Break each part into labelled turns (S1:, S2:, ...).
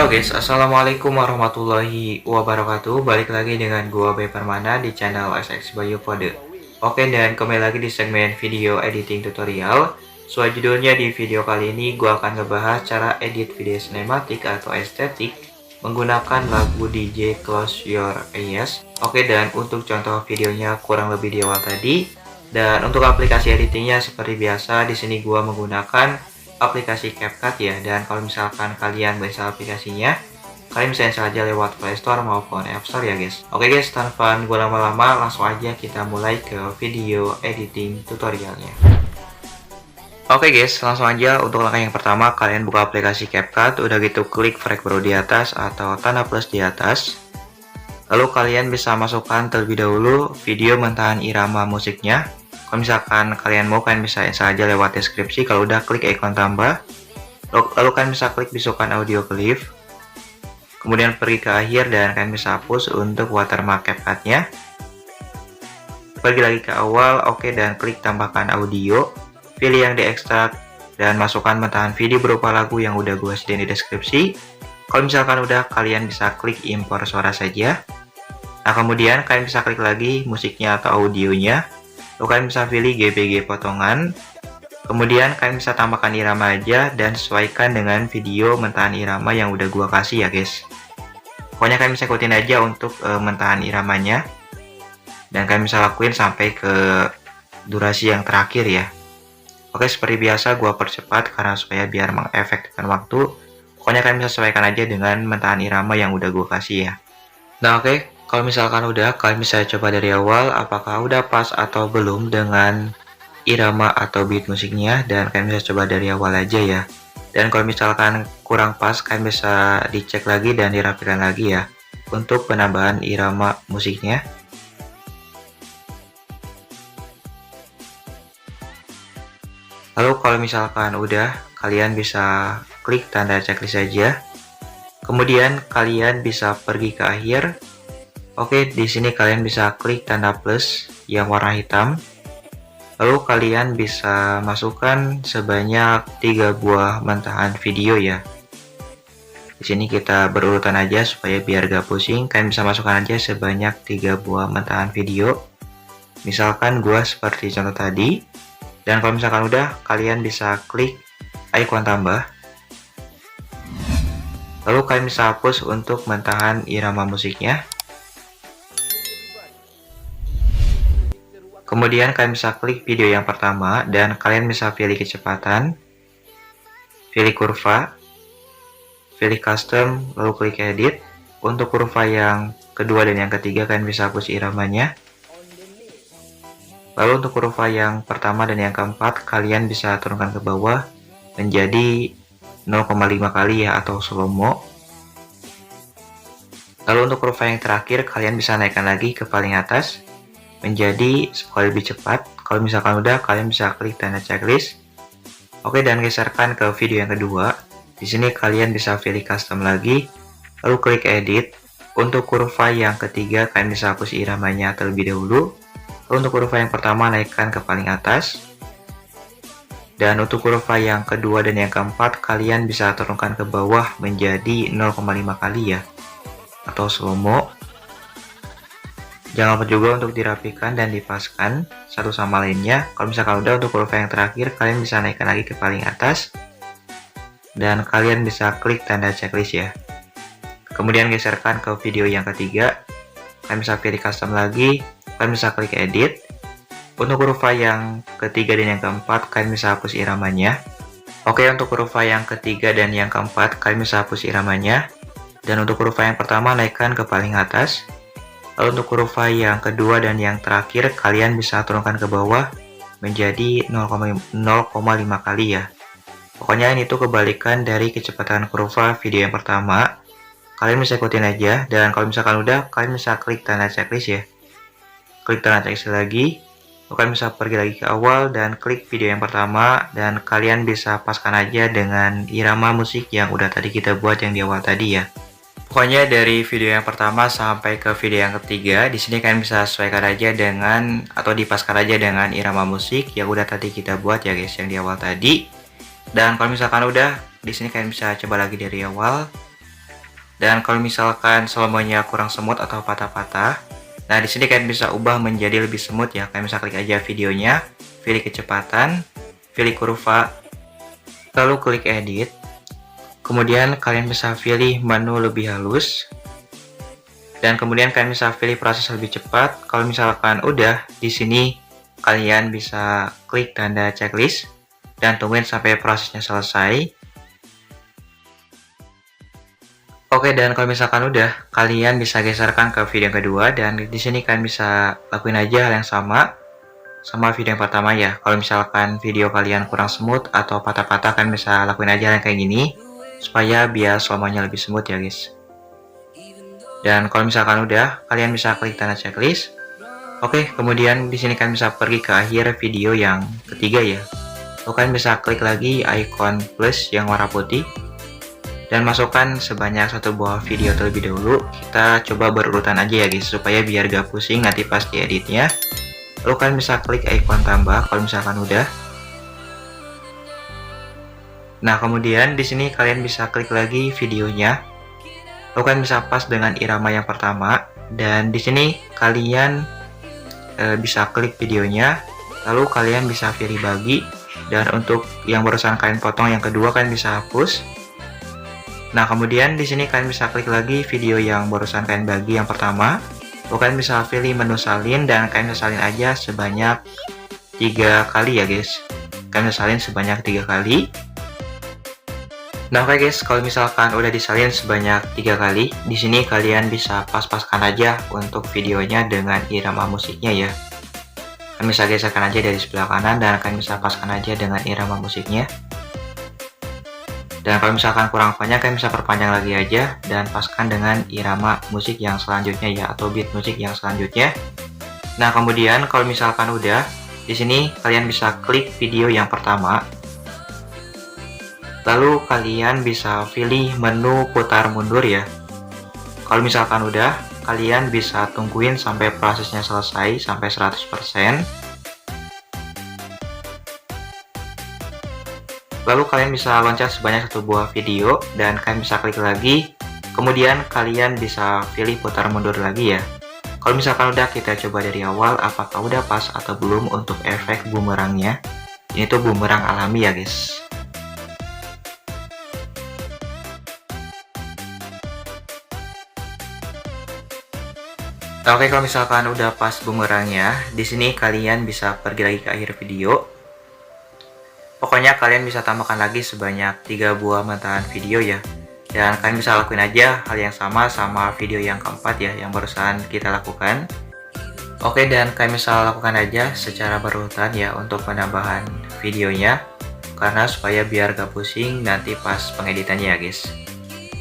S1: Halo guys, assalamualaikum warahmatullahi wabarakatuh. Balik lagi dengan gua Bay Permana di channel SX Bayu Kode. Oke, dan kembali lagi di segmen video editing tutorial. Sesuai judulnya, di video kali ini gua akan ngebahas cara edit video sinematik atau estetik menggunakan lagu DJ Close Your Eyes. Oke, dan untuk contoh videonya kurang lebih di awal tadi. Dan untuk aplikasi editingnya seperti biasa, di sini gua menggunakan aplikasi CapCut ya. Dan kalau misalkan kalian berinstall aplikasinya, kalian bisa install aja lewat Play Store maupun App Store ya guys. Oke guys, tanpa nunggu lama-lama, langsung aja kita mulai ke video editing tutorialnya. Oke guys, langsung aja untuk langkah yang pertama, kalian buka aplikasi CapCut, udah gitu klik frame baru di atas atau tanda plus di atas. Lalu kalian bisa masukkan terlebih dahulu video mentahan irama musiknya. Kalau misalkan kalian mau, kalian bisa install aja lewat deskripsi. Kalau udah, klik ikon tambah, lalu kalian bisa klik bisukan audio clip, kemudian pergi ke akhir dan kalian bisa hapus untuk watermark CapCut-nya. Pergi lagi ke awal, oke, dan klik tambahkan audio, pilih yang diekstrak dan masukkan mentahan video berupa lagu yang udah gue sediain di deskripsi. Kalau misalkan udah, kalian bisa klik impor suara saja. Nah, kemudian kalian bisa klik lagi musiknya atau audionya. Lalu kalian bisa pilih GPG potongan. Kemudian kalian bisa tambahkan irama aja dan sesuaikan dengan video mentahan irama yang udah gua kasih ya guys. Pokoknya kalian bisa ikutin aja untuk mentahan iramanya. Dan kalian bisa lakuin sampai ke durasi yang terakhir ya. Oke, seperti biasa gua percepat karena supaya biar mengefektifkan waktu. Pokoknya kalian bisa sesuaikan aja dengan mentahan irama yang udah gua kasih ya. Nah oke, kalau misalkan udah, kalian bisa coba dari awal apakah udah pas atau belum dengan irama atau beat musiknya, dan kalian bisa coba dari awal aja ya. Dan kalau misalkan kurang pas, kalian bisa dicek lagi dan dirapikan lagi ya untuk penambahan irama musiknya. Lalu kalau misalkan udah, kalian bisa klik tanda checklist saja. Kemudian kalian bisa pergi ke akhir. Oke, di sini kalian bisa klik tanda plus yang warna hitam. Lalu kalian bisa masukkan sebanyak 3 buah mentahan video ya. Di sini kita berurutan aja supaya biar gak pusing. Kalian bisa masukkan aja sebanyak 3 buah mentahan video. Misalkan gua seperti contoh tadi. Dan kalau misalkan udah, kalian bisa klik ikon tambah. Lalu kalian bisa hapus untuk mentahan irama musiknya. Kemudian kalian bisa klik video yang pertama dan kalian bisa pilih kecepatan, pilih kurva, pilih custom, lalu klik edit. Untuk kurva yang kedua dan yang ketiga kalian bisa hapus iramanya. Lalu untuk kurva yang pertama dan yang keempat kalian bisa turunkan ke bawah menjadi 0,5 kali ya atau slow mo. Lalu untuk kurva yang terakhir kalian bisa naikkan lagi ke paling atas menjadi 10 kali lebih cepat. Kalau misalkan udah, kalian bisa klik tanda checklist. Oke, dan geserkan ke video yang kedua. Di sini kalian bisa pilih custom lagi, lalu klik edit. Untuk kurva yang ketiga kalian bisa hapus iramanya terlebih dahulu. Lalu untuk kurva yang pertama naikkan ke paling atas. Dan untuk kurva yang kedua dan yang keempat kalian bisa turunkan ke bawah menjadi 0,5 kali ya atau slow mo. Jangan lupa juga untuk dirapikan dan dipaskan satu sama lainnya. Kalau misalkan udah, untuk kurva yang terakhir kalian bisa naikkan lagi ke paling atas dan kalian bisa klik tanda checklist ya. Kemudian geserkan ke video yang ketiga, kalian bisa pilih custom lagi, kalian bisa klik edit. Untuk kurva yang ketiga dan yang keempat kalian bisa hapus iramanya. Oke, untuk kurva yang ketiga dan yang keempat kalian bisa hapus iramanya. Dan untuk kurva yang pertama naikkan ke paling atas. Lalu untuk kurva yang kedua dan yang terakhir kalian bisa turunkan ke bawah menjadi 0,5 kali ya. Pokoknya ini tuh kebalikan dari kecepatan kurva video yang pertama. Kalian bisa ikutin aja, dan kalau misalkan udah, kalian bisa klik tanda checklist ya. Klik tanda checklist lagi. Kalian bisa pergi lagi ke awal dan klik video yang pertama, dan kalian bisa paskan aja dengan irama musik yang udah tadi kita buat yang di awal tadi ya. Pokoknya dari video yang pertama sampai ke video yang ketiga, di sini kalian bisa sesuaikan aja dengan atau dipaskan aja dengan irama musik yang udah tadi kita buat ya guys, yang di awal tadi. Dan kalau misalkan udah, di sini kalian bisa coba lagi dari awal. Dan kalau misalkan selamanya kurang semut atau patah-patah, nah di sini kalian bisa ubah menjadi lebih semut ya. Kalian bisa klik aja videonya, pilih kecepatan, pilih kurva, lalu klik edit. Kemudian kalian bisa pilih menu lebih halus. Dan kemudian kalian bisa pilih proses lebih cepat. Kalau misalkan udah, di sini kalian bisa klik tanda checklist dan tungguin sampai prosesnya selesai. Oke, dan kalau misalkan udah, kalian bisa geserkan ke video yang kedua dan di sini kalian bisa lakuin aja hal yang sama video yang pertama ya. Kalau misalkan video kalian kurang smooth atau patah-patah, kalian bisa lakuin aja hal yang kayak gini supaya biar selamanya lebih smooth ya guys. Dan kalau misalkan udah, kalian bisa klik tanda checklist. Oke, kemudian di sini kalian bisa pergi ke akhir video yang ketiga ya. Lalu kalian bisa klik lagi icon plus yang warna putih dan masukkan sebanyak satu buah video terlebih dahulu. Kita coba berurutan aja ya guys, supaya biar gak pusing nanti pas dieditnya. Lalu kalian bisa klik icon tambah kalau misalkan udah. Nah, kemudian di sini kalian bisa klik lagi videonya. Lalu kalian bisa pas dengan irama yang pertama dan di sini kalian bisa klik videonya, lalu kalian bisa pilih bagi, dan untuk yang barusan kalian potong yang kedua kalian bisa hapus. Nah, kemudian di sini kalian bisa klik lagi video yang barusan kalian bagi yang pertama, lalu kalian bisa pilih menu salin dan kalian bisa salin aja sebanyak 3 kali ya guys. Kalian bisa salin sebanyak 3 kali. Nah, oke guys, kalau misalkan udah disalin sebanyak 3 kali, di sini kalian bisa pas-paskan aja untuk videonya dengan irama musiknya ya. Kalian bisa geserkan aja dari sebelah kanan dan kalian bisa paskan aja dengan irama musiknya. Dan kalau misalkan kurang banyak, kalian bisa perpanjang lagi aja dan paskan dengan irama musik yang selanjutnya ya, atau beat musik yang selanjutnya. Nah, kemudian kalau misalkan udah, di sini kalian bisa klik video yang pertama. Lalu kalian bisa pilih menu putar mundur ya. Kalau misalkan udah, kalian bisa tungguin sampai prosesnya selesai sampai 100%. Lalu kalian bisa loncat sebanyak satu buah video dan kalian bisa klik lagi. Kemudian kalian bisa pilih putar mundur lagi ya. Kalau misalkan udah, kita coba dari awal apakah udah pas atau belum untuk efek bumerangnya. Ini tuh bumerang alami ya guys. Oke, kalau misalkan udah pas bumerangnya, di sini kalian bisa pergi lagi ke akhir video. Pokoknya kalian bisa tambahkan lagi sebanyak 3 buah mentahan video ya. Dan kalian bisa lakuin aja hal yang sama video yang keempat ya, yang barusan kita lakukan. Oke, dan kalian bisa lakukan aja secara berurutan ya untuk penambahan videonya, karena supaya biar gak pusing nanti pas pengeditannya ya guys.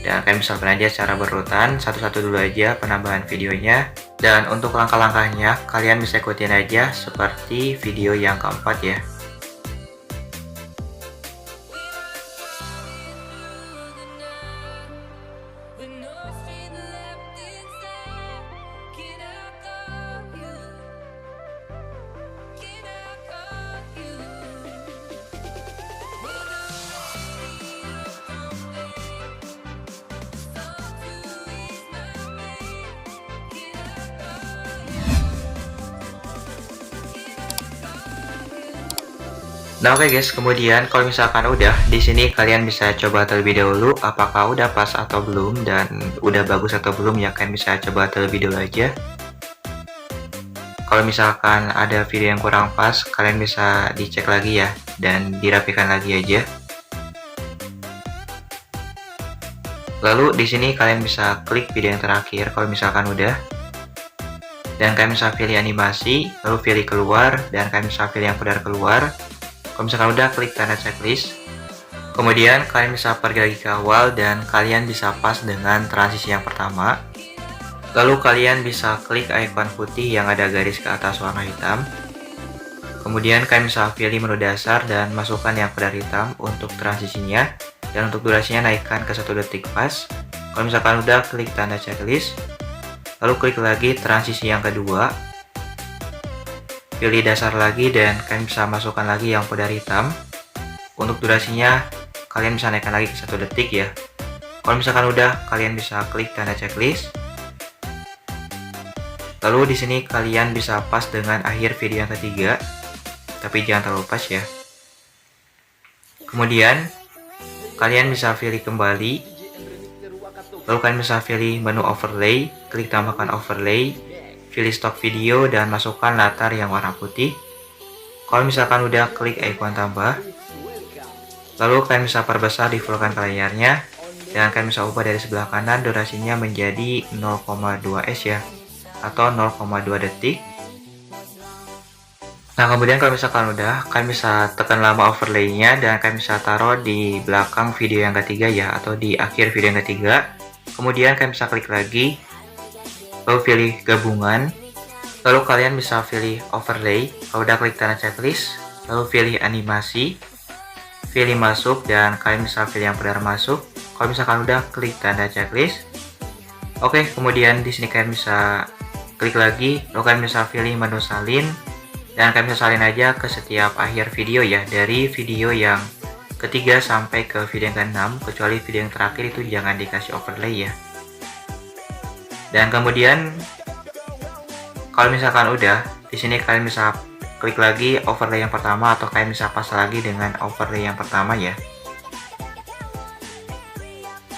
S1: Dan kalian bisa lakukan aja secara berurutan, satu-satu dulu aja penambahan videonya. Dan untuk langkah-langkahnya kalian bisa ikutin aja seperti video yang keempat ya. Nah, oke guys, kemudian kalau misalkan udah, di sini kalian bisa coba terlebih dahulu apakah udah pas atau belum dan udah bagus atau belum ya, kalian bisa coba terlebih dahulu aja. Kalau misalkan ada video yang kurang pas, kalian bisa dicek lagi ya dan dirapikan lagi aja. Lalu di sini kalian bisa klik video yang terakhir kalau misalkan udah. Dan kalian bisa pilih animasi, lalu pilih keluar dan kalian bisa pilih yang pudar keluar. Kalau misalkan udah, klik tanda checklist. Kemudian kalian bisa pergi lagi ke awal dan kalian bisa pas dengan transisi yang pertama. Lalu kalian bisa klik icon putih yang ada garis ke atas warna hitam. Kemudian kalian bisa pilih menu dasar dan masukkan yang pudar hitam untuk transisinya. Dan untuk durasinya naikkan ke 1 detik pas. Kalau misalkan udah, klik tanda checklist. Lalu klik lagi transisi yang kedua. Pilih dasar lagi dan kalian bisa masukkan lagi yang pudar hitam. Untuk durasinya kalian bisa naikkan lagi ke 1 detik ya. Kalau misalkan udah, kalian bisa klik tanda checklist. Lalu di sini kalian bisa pas dengan akhir video yang ketiga, tapi jangan terlalu pas ya. Kemudian kalian bisa pilih kembali. Lalu kalian bisa pilih menu overlay, klik tambahkan overlay, pilih stop video dan masukkan latar yang warna putih. Kalau misalkan udah, klik icon tambah. Lalu kalian bisa perbesar di fullkan ke layarnya, dan kalian bisa ubah dari sebelah kanan durasinya menjadi 0,2s ya, atau 0,2 detik. Nah, kemudian kalau misalkan udah, kalian bisa tekan lama overlaynya dan kalian bisa taruh di belakang video yang ketiga ya, atau di akhir video yang ketiga. Kemudian kalian bisa klik lagi, lalu pilih gabungan, lalu kalian bisa pilih overlay. Kalau udah, klik tanda checklist, lalu pilih animasi, pilih masuk, dan kalian bisa pilih yang benar masuk. Kalau misalkan udah, klik tanda checklist. Oke, kemudian di sini kalian bisa klik lagi, lalu kalian bisa pilih menu salin, dan kalian bisa salin aja ke setiap akhir video ya, dari video yang ketiga sampai ke video yang ke-6, kecuali video yang terakhir itu jangan dikasih overlay ya. Dan kemudian kalau misalkan udah, di sini kalian bisa klik lagi overlay yang pertama, atau kalian bisa pasang lagi dengan overlay yang pertama ya.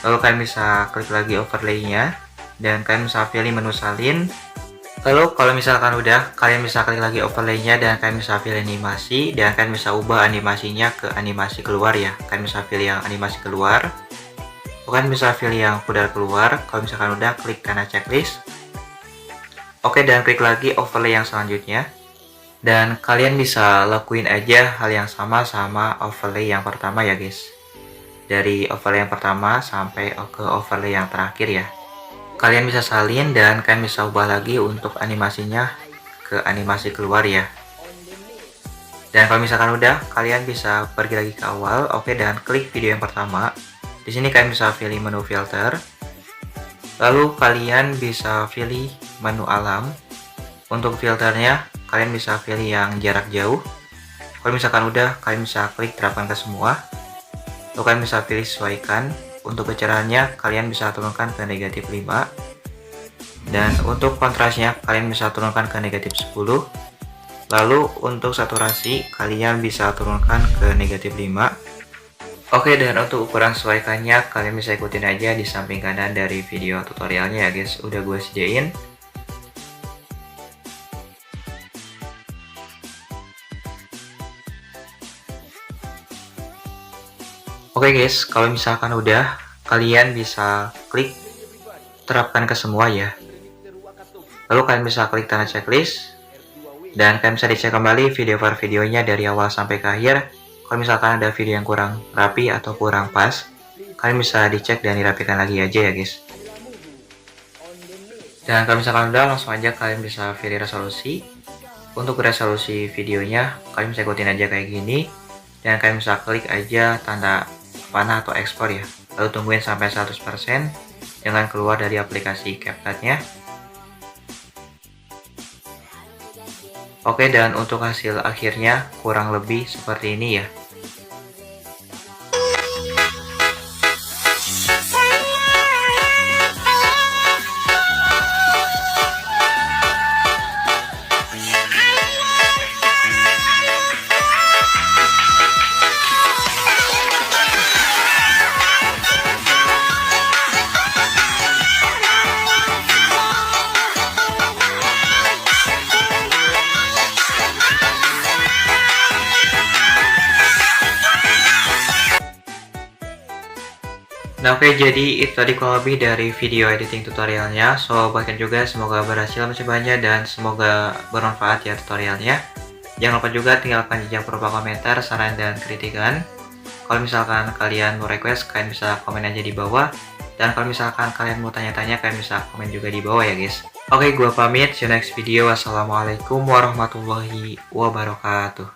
S1: Lalu kalian bisa klik lagi overlaynya, dan kalian bisa pilih menu salin. Lalu kalau misalkan udah, kalian bisa klik lagi overlaynya, dan kalian bisa pilih animasi, dan kalian bisa ubah animasinya ke animasi keluar ya. Kalian bisa pilih yang animasi keluar, kalian bisa pilih yang pudar keluar. Kalau misalkan udah, klik tanda checklist. Oke, dan klik lagi overlay yang selanjutnya. Dan kalian bisa lakuin aja hal yang sama overlay yang pertama ya guys. Dari overlay yang pertama sampai ke overlay yang terakhir ya. Kalian bisa salin dan kalian bisa ubah lagi untuk animasinya ke animasi keluar ya. Dan kalau misalkan udah, kalian bisa pergi lagi ke awal. Oke, dan klik video yang pertama. Di sini kalian bisa pilih menu filter. Lalu kalian bisa pilih menu alam. Untuk filternya, kalian bisa pilih yang jarak jauh. Kalau misalkan udah, kalian bisa klik terapkan ke semua. Lalu kalian bisa pilih sesuaikan. Untuk kecerahannya, kalian bisa turunkan ke negatif 5. Dan untuk kontrasnya, kalian bisa turunkan ke negatif 10. Lalu untuk saturasi, kalian bisa turunkan ke negatif 5. Oke, dan untuk ukuran sesuaikannya, kalian bisa ikutin aja di samping kanan dari video tutorialnya ya guys. Udah gue sediain. Oke guys, kalau misalkan udah, kalian bisa klik terapkan ke semua ya. Lalu kalian bisa klik tanda checklist, dan kalian bisa dicek kembali video per videonya dari awal sampai ke akhir. Kalau misalkan ada video yang kurang rapi atau kurang pas, kalian bisa dicek dan dirapikan lagi aja ya guys. Dan kalau misalkan udah, langsung aja kalian bisa pilih resolusi. Untuk resolusi videonya, kalian bisa ikutin aja kayak gini, dan kalian bisa klik aja tanda panah atau ekspor ya. Lalu tungguin sampai 100% dengan keluar dari aplikasi CapCut-nya. Oke, dan untuk hasil akhirnya kurang lebih seperti ini ya. Nah oke, jadi itu tadi kurang lebih dari video editing tutorialnya. So bahkan juga semoga berhasil mencobanya dan semoga bermanfaat ya tutorialnya. Jangan lupa juga tinggalkan jejak berupa komentar, saran, dan kritikan. Kalau misalkan kalian mau request, kalian bisa komen aja di bawah. Dan kalau misalkan kalian mau tanya-tanya, kalian bisa komen juga di bawah ya guys. Oke, gua pamit. See you next video. Wassalamualaikum warahmatullahi wabarakatuh.